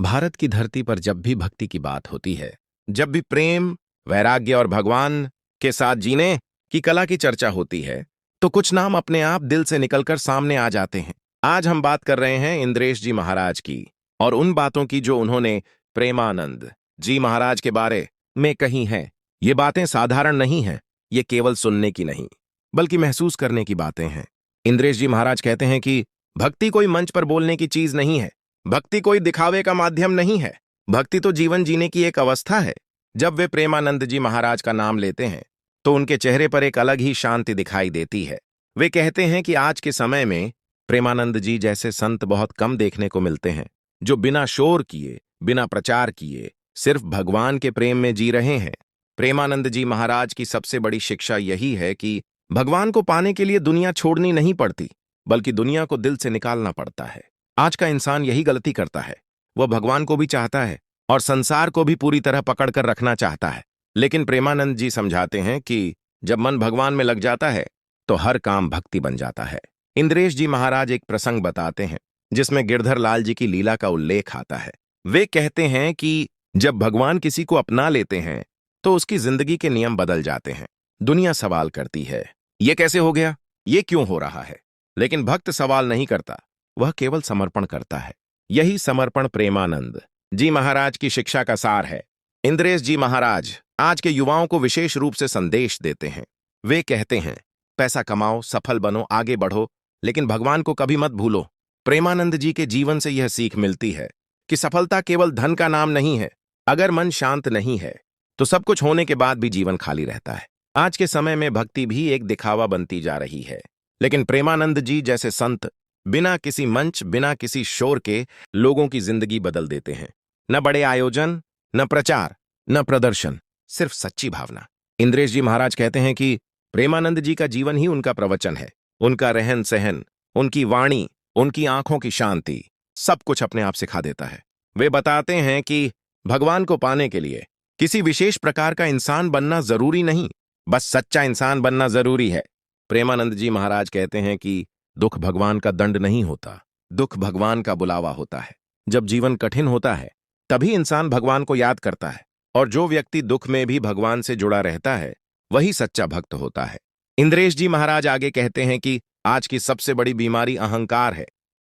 भारत की धरती पर जब भी भक्ति की बात होती है, जब भी प्रेम, वैराग्य और भगवान के साथ जीने की कला की चर्चा होती है, तो कुछ नाम अपने आप दिल से निकलकर सामने आ जाते हैं। आज हम बात कर रहे हैं इंद्रेश जी महाराज की और उन बातों की जो उन्होंने प्रेमानंद जी महाराज के बारे में कही हैं। ये बातें साधारण नहीं हैं, ये केवल सुनने की नहीं, बल्कि महसूस करने की बातें हैं। इंद्रेश जी महाराज कहते हैं कि भक्ति कोई मंच पर बोलने की चीज नहीं है, भक्ति कोई दिखावे का माध्यम नहीं है, भक्ति तो जीवन जीने की एक अवस्था है। जब वे प्रेमानंद जी महाराज का नाम लेते हैं तो उनके चेहरे पर एक अलग ही शांति दिखाई देती है। वे कहते हैं कि आज के समय में प्रेमानंद जी जैसे संत बहुत कम देखने को मिलते हैं, जो बिना शोर किए, बिना प्रचार किए, सिर्फ भगवान के प्रेम में जी रहे हैं। प्रेमानंद जी महाराज की सबसे बड़ी शिक्षा यही है कि भगवान को पाने के लिए दुनिया छोड़नी नहीं पड़ती, बल्कि दुनिया को दिल से निकालना पड़ता है। आज का इंसान यही गलती करता है। वह भगवान को भी चाहता है और संसार को भी पूरी तरह पकड़कर रखना चाहता है। लेकिन प्रेमानंद जी समझाते हैं कि जब मन भगवान में लग जाता है तो हर काम भक्ति बन जाता है। इंद्रेश जी महाराज एक प्रसंग बताते हैं जिसमें गिरधर लाल जी की लीला का उल्लेख आता है। वे कहते हैं कि जब भगवान किसी को अपना लेते हैं तो उसकी जिंदगी के नियम बदल जाते हैं। दुनिया सवाल करती है, ये कैसे हो गया, ये क्यों हो रहा है? लेकिन भक्त सवाल नहीं करता, वह केवल समर्पण करता है। यही समर्पण प्रेमानंद जी महाराज की शिक्षा का सार है। इंद्रेश जी महाराज आज के युवाओं को विशेष रूप से संदेश देते हैं। वे कहते हैं, पैसा कमाओ, सफल बनो, आगे बढ़ो, लेकिन भगवान को कभी मत भूलो। प्रेमानंद जी के जीवन से यह सीख मिलती है कि सफलता केवल धन का नाम नहीं है। अगर मन शांत नहीं है तो सब कुछ होने के बाद भी जीवन खाली रहता है। आज के समय में भक्ति भी एक दिखावा बनती जा रही है, लेकिन प्रेमानंद जी जैसे संत बिना किसी मंच, बिना किसी शोर के लोगों की जिंदगी बदल देते हैं। न बड़े आयोजन, न प्रचार, न प्रदर्शन, सिर्फ सच्ची भावना। इंद्रेश जी महाराज कहते हैं कि प्रेमानंद जी का जीवन ही उनका प्रवचन है। उनका रहन सहन, उनकी वाणी, उनकी आंखों की शांति, सब कुछ अपने आप सिखा देता है। वे बताते हैं कि भगवान को पाने के लिए किसी विशेष प्रकार का इंसान बनना जरूरी नहीं, बस सच्चा इंसान बनना जरूरी है। प्रेमानंद जी महाराज कहते हैं कि दुख भगवान का दंड नहीं होता, दुख भगवान का बुलावा होता है। जब जीवन कठिन होता है तभी इंसान भगवान को याद करता है, और जो व्यक्ति दुख में भी भगवान से जुड़ा रहता है वही सच्चा भक्त होता है। इंद्रेश जी महाराज आगे कहते हैं कि आज की सबसे बड़ी बीमारी अहंकार है।